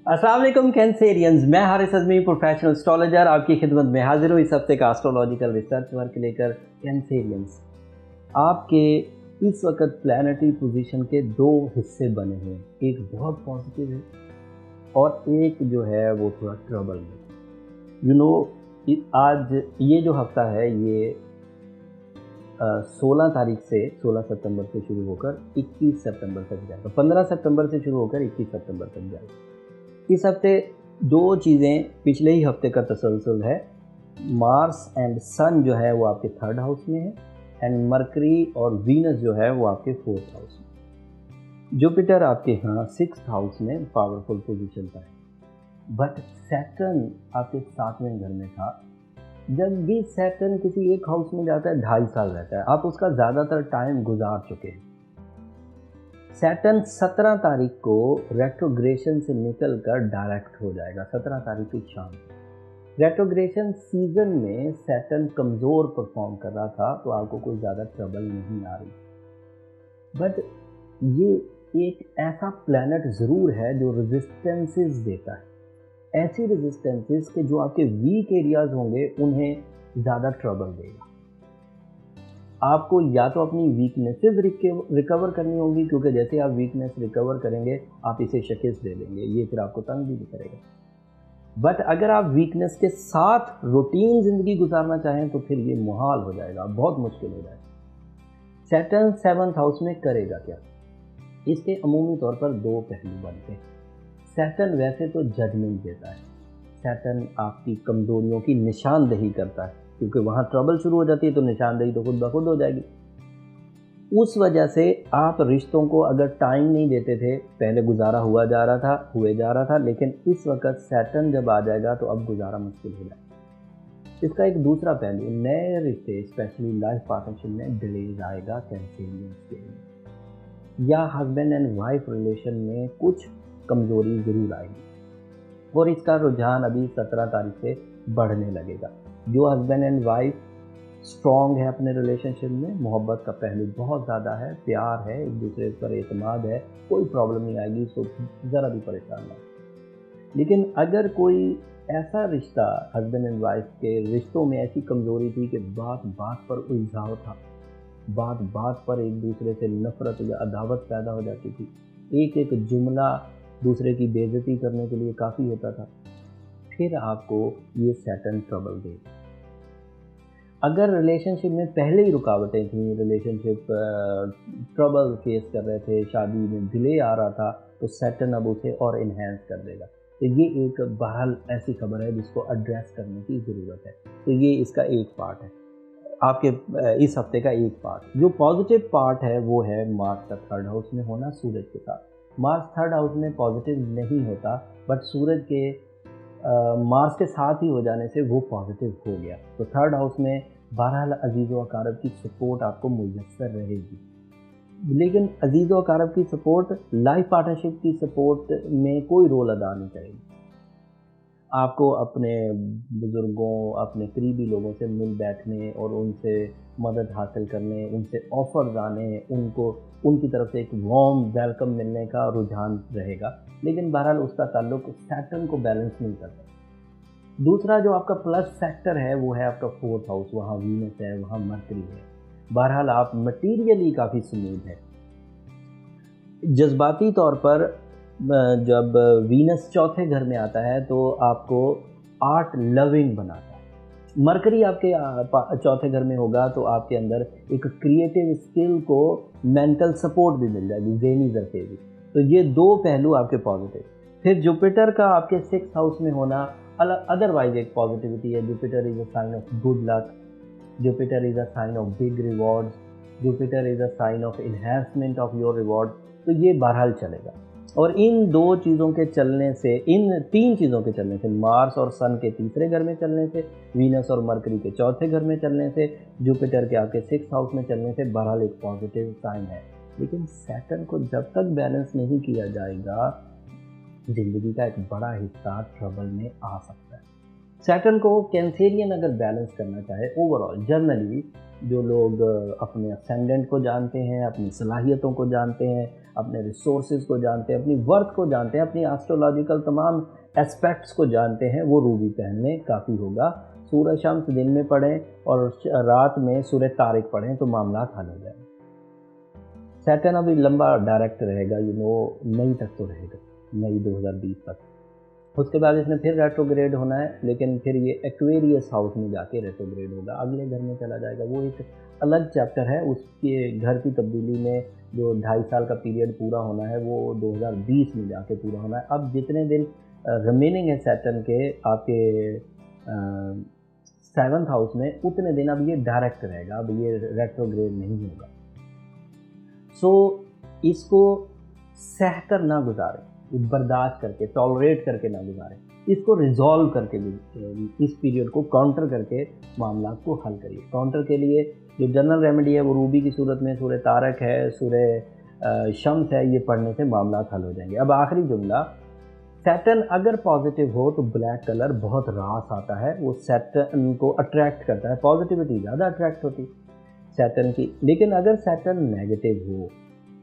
अस्सलाम वालेकुम कैंसेरियंस, मैं हारिस अज़मी प्रोफेशनल एस्ट्रोलॉजर आपकी खिदमत में हाजिर हूँ इस हफ्ते का एस्ट्रोलॉजिकल रिसर्च वर्क लेकर। कैंसेरियंस, आपके इस वक्त प्लैनेटरी पोजीशन के दो हिस्से बने हुए हैं, एक बहुत पॉजिटिव है और एक जो है वो थोड़ा ट्रबल में। आज ये जो हफ्ता है ये 16 तारीख से 16 सितंबर से शुरू होकर 21 सितंबर तक जाएगा। 15 सितंबर से शुरू होकर 21 सितंबर तक जाएगा। इस हफ्ते दो चीज़ें पिछले ही हफ्ते का तसलसल है। मार्स एंड सन जो है वो आपके 3rd हाउस में है एंड मरकरी और वीनस जो है वो आपके 4th हाउस में। जुपिटर आपके यहाँ 6th हाउस में पावरफुल पोजीशन पर है, बट सैटर्न आपके 7वें घर में था। जब भी सैटर्न किसी एक हाउस में जाता है 2.5 साल रहता है, आप उसका ज़्यादातर टाइम गुजार चुके हैं। सैटर्न 17 तारीख को रेट्रोग्रेशन से निकलकर डायरेक्ट हो जाएगा, 17 तारीख की शाम। रेट्रोग्रेशन सीजन में सैटर्न कमज़ोर परफॉर्म कर रहा था तो आपको कोई ज़्यादा ट्रबल नहीं आ रही, बट ये एक ऐसा प्लैनेट ज़रूर है जो रेजिस्टेंसेस देता है। ऐसी रेजिस्टेंसेस के जो आपके वीक एरियाज़ होंगे उन्हें ज़्यादा ट्रबल देगा। आपको या तो अपनी वीकनेसेस रिकवर करनी होगी, क्योंकि जैसे आप वीकनेस रिकवर करेंगे आप इसे शिकस्त दे देंगे, ये फिर आपको तंग भी नहीं करेगा। बट अगर आप वीकनेस के साथ रूटीन ज़िंदगी गुजारना चाहें तो फिर ये मुहाल हो जाएगा, बहुत मुश्किल हो जाएगा। सैटर्न 7th हाउस में करेगा क्या? इसके अमूमी तौर पर दो पहलू बनते हैं। सैटर्न वैसे तो जजमेंट देता है, सैटर्न आपकी कमज़ोरियों की निशानदेही करता है, क्योंकि वहाँ ट्रबल शुरू हो जाती है तो निशानदेही तो खुद ब खुद हो जाएगी। उस वजह से आप रिश्तों को अगर टाइम नहीं देते थे, पहले गुजारा हुए जा रहा था, लेकिन इस वक्त सैटर्न जब आ जाएगा तो अब गुजारा मुश्किल हो जाएगा। इसका एक दूसरा पहलू, नए रिश्ते स्पेशली लाइफ पार्टनरशिप में डिलेज आएगा कैंसेरियंस के लिए, या हस्बैंड एंड वाइफ रिलेशन में कुछ कमज़ोरी ज़रूर आएगी और इसका रुझान अभी 17 तारीख से बढ़ने लगेगा। जो हस्बैंड एंड वाइफ स्ट्रॉन्ग है अपने रिलेशनशिप में, मोहब्बत का पहलू बहुत ज़्यादा है, प्यार है, एक दूसरे पर एतमाद है, कोई प्रॉब्लम नहीं आएगी, तो ज़रा भी परेशान ना। लेकिन अगर कोई ऐसा रिश्ता, हस्बैंड एंड वाइफ के रिश्तों में ऐसी कमज़ोरी थी कि बात बात पर उलझाव था, बात बात पर एक दूसरे से नफरत या अदावत पैदा हो जाती थी, एक एक जुमला दूसरे की बेइज्जती करने के लिए काफ़ी होता था, फिर आपको ये सैटर्न ट्रबल देगा। अगर रिलेशनशिप में पहले ही रुकावटें थी, रिलेशनशिप ट्रबल फेस कर रहे थे, शादी में डिले आ रहा था, तो सैटर्न अब उसे और इन्हेंस कर देगा। तो ये एक बहरहाल ऐसी खबर है जिसको एड्रेस करने की ज़रूरत है। तो ये इसका एक पार्ट है, आपके इस हफ्ते का एक पार्ट। जो पॉजिटिव पार्ट है वो है मार्स का 3rd हाउस में होना सूरज के साथ। मार्स 3rd हाउस में पॉजिटिव नहीं होता, बट सूरज के मार्स के साथ ही हो जाने से वो पॉजिटिव हो गया। तो 3rd हाउस में बहरहाल अजीज़ व अकारब की सपोर्ट आपको मुयस्सर रहेगी, लेकिन अजीज़ व अकारब की सपोर्ट लाइफ पार्टनरशिप की सपोर्ट में कोई रोल अदा नहीं करेगी। आपको अपने बुज़ुर्गों, अपने करीबी लोगों से मिल बैठने और उनसे मदद हासिल करने, उनसे ऑफ़र्स आने, उनकी तरफ से एक वार्म वेलकम मिलने का रुझान रहेगा, लेकिन बहरहाल उसका ताल्लुक सैटर्न को बैलेंस नहीं करता। दूसरा जो आपका प्लस फैक्टर है वो है आपका 4th हाउस, वहाँ वीनस है, वहाँ मरकरी है। बहरहाल आप मटीरियली काफ़ी स्मूथ है। जज्बाती तौर पर जब वीनस 4थे घर में आता है तो आपको आर्ट लविंग बनाता है। मरकरी आपके 4थे घर में होगा तो आपके अंदर एक क्रिएटिव स्किल को मेंटल सपोर्ट भी मिल जाएगी, ज़हनी ज़रफ़े भी। तो ये दो पहलू आपके पॉजिटिव। फिर जुपिटर का आपके 6th हाउस में होना अदरवाइज एक पॉजिटिविटी है। Jupiter is a sign of good luck, Jupiter is a sign of big rewards, Jupiter is a sign of enhancement of your reward. तो ये बहरहाल चलेगा। और इन दो चीज़ों के चलने से, इन तीन चीज़ों के चलने से, मार्स और सन के 3रे घर में चलने से, वीनस और मरकरी के 4थे घर में चलने से, जुपिटर के आपके 6th हाउस में चलने से बहरहाल एक पॉजिटिव साइन है। लेकिन सैटर्न को जब तक बैलेंस नहीं किया जाएगा, ज़िंदगी का एक बड़ा हिस्सा ट्रबल में आ सकता है। सैटर्न को कैंसेरियन अगर बैलेंस करना चाहे ओवरऑल जनरली, जो लोग अपने असेंडेंट को जानते हैं, अपनी सलाहियतों को जानते हैं, अपने रिसोर्सेज को जानते हैं, अपनी वर्थ को जानते हैं, अपनी एस्ट्रोलॉजिकल तमाम एस्पेक्ट्स को जानते हैं, वो रूबी पहनने काफ़ी होगा। सूरज शम्स दिन में पढ़ें और रात में सूरज तारिक पढ़ें तो मामला हल हो जाए। सैटर्न अभी लंबा डायरेक्ट रहेगा, मई तक तो रहेगा, मई 2020 तक। उसके बाद इसने फिर रेट्रोग्रेड होना है, लेकिन फिर ये एक्वेरियस हाउस में जाके रेट्रोग्रेड होगा, अगले घर में चला जाएगा। वो एक अलग चैप्टर है, उसके घर की तब्दीली में जो 2.5 साल का पीरियड पूरा होना है वो 2020 में जाके पूरा होना है। अब जितने दिन रिमेनिंग है सैटर्न के आपके 7th हाउस में, उतने दिन अब ये डायरेक्ट रहेगा, अब ये रेट्रोग्रेड नहीं होगा। सो इसको सहकर ना गुजारें, बर्दाश्त करके, टॉलरेट करके ना गुजारें, इसको रिजॉल्व करके इस पीरियड को काउंटर करके मामला को हल करिए। काउंटर के लिए जो जनरल रेमेडी है वो रूबी की सूरत में सूरह तारक है, सूरह शम्स है, ये पढ़ने से मामला हल हो जाएंगे। अब आखिरी जुमला, सैटर्न अगर पॉजिटिव हो तो ब्लैक कलर बहुत रास आता है, वो सैटर्न को अट्रैक्ट करता है, पॉजिटिविटी ज़्यादा अट्रैक्ट होती सैटर्न की। लेकिन अगर सैटर्न नेगेटिव हो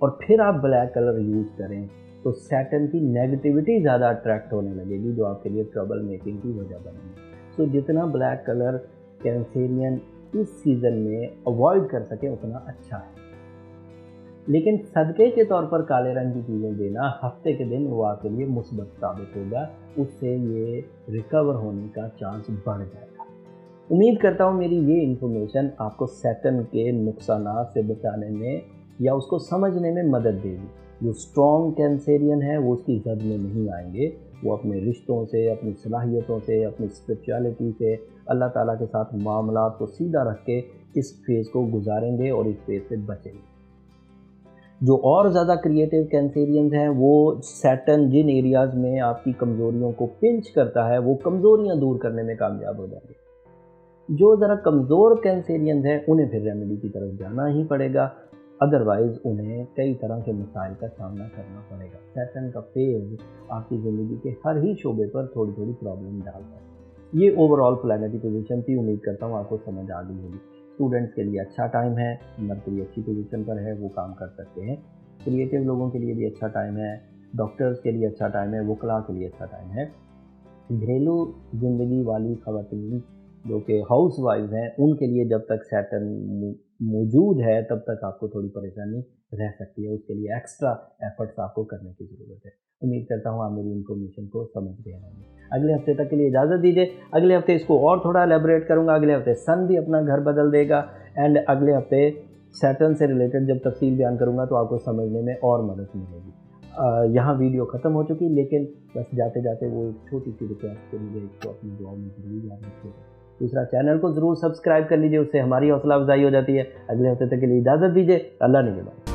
और फिर आप ब्लैक कलर यूज़ करें तो सैटर्न की नेगेटिविटी ज़्यादा अट्रैक्ट होने लगेगी, जो आपके लिए ट्रबल मेकिंग की वजह बनेगी। सो जितना ब्लैक कलर कैंसेरियन इस सीज़न में अवॉइड कर सके उतना अच्छा है। लेकिन सदक़े के तौर पर काले रंग की चीज़ें देना हफ्ते के दिन वो आपके लिए मुस्बत साबित होगा, उससे ये रिकवर होने का चांस बढ़ जाएगा। उम्मीद करता हूँ मेरी ये इन्फॉर्मेशन आपको सैटर्न के नुकसानात से बचाने में या उसको समझने में मदद देगी। जो स्ट्रॉन्ग कैंसेरियन है वो उसकी जद में नहीं आएंगे, वो अपने रिश्तों से, अपनी सलाहियतों से, अपनी स्पिरिचुअलिटी से, अल्लाह ताला के साथ मामलात को सीधा रख के इस फेज़ को गुजारेंगे और इस फेज़ से बचेंगे। जो और ज़्यादा क्रिएटिव कैंसेरियंस हैं वो सैटर्न जिन एरियाज़ में आपकी कमज़ोरियों को पिंच करता है वो कमज़ोरियाँ दूर करने में कामयाब हो जाएंगे। जो ज़रा कमज़ोर कैंसेरियंस हैं उन्हें फिर रेमेडी की तरफ जाना ही पड़ेगा, अदरवाइज़ उन्हें कई तरह के मसाइल का सामना करना पड़ेगा। सैटर्न का फेज़ आपकी ज़िंदगी के हर ही शोबे पर थोड़ी थोड़ी प्रॉब्लम डालता है। ये ओवरऑल प्लैनेटरी पोजीशन थी, उम्मीद करता हूँ आपको समझ आ गई होगी। स्टूडेंट्स के लिए अच्छा टाइम है, मरकरी अच्छी पोजीशन पर है, वो काम कर सकते हैं। क्रिएटिव लोगों के लिए भी अच्छा टाइम है, डॉक्टर्स के लिए अच्छा टाइम है, वकला के लिए अच्छा टाइम है। घरेलू ज़िंदगी वाली ख़वातीन जो कि हाउस वाइफ हैं उनके लिए जब तक सैटर्न मौजूद है तब तक आपको थोड़ी परेशानी रह सकती है, उसके लिए एक्स्ट्रा एफर्ट्स आपको करने की ज़रूरत है। उम्मीद करता हूँ आप मेरी इन्फॉर्मेशन को समझ गए होंगे। अगले हफ्ते तक के लिए इजाज़त दीजिए, अगले हफ्ते इसको और थोड़ा एलेबरेट करूँगा। अगले हफ्ते सन भी अपना घर बदल देगा एंड अगले हफ्ते सैटर्न से रिलेटेड जब तफसील बयान करूँगा तो आपको समझने में और मदद मिलेगी। यहाँ वीडियो ख़त्म हो चुकी, लेकिन बस जाते जाते वो एक छोटी सी रिक्वेस्ट के लिए इसको अपनी दुआ में ज़रूर याद रखिएगा। दूसरा, चैनल को ज़रूर सब्सक्राइब कर लीजिए, उससे हमारी हौसला अफजाई हो जाती है। अगले हफ्ते तक के लिए इजाज़त दीजिए, अल्लाह निगहबान।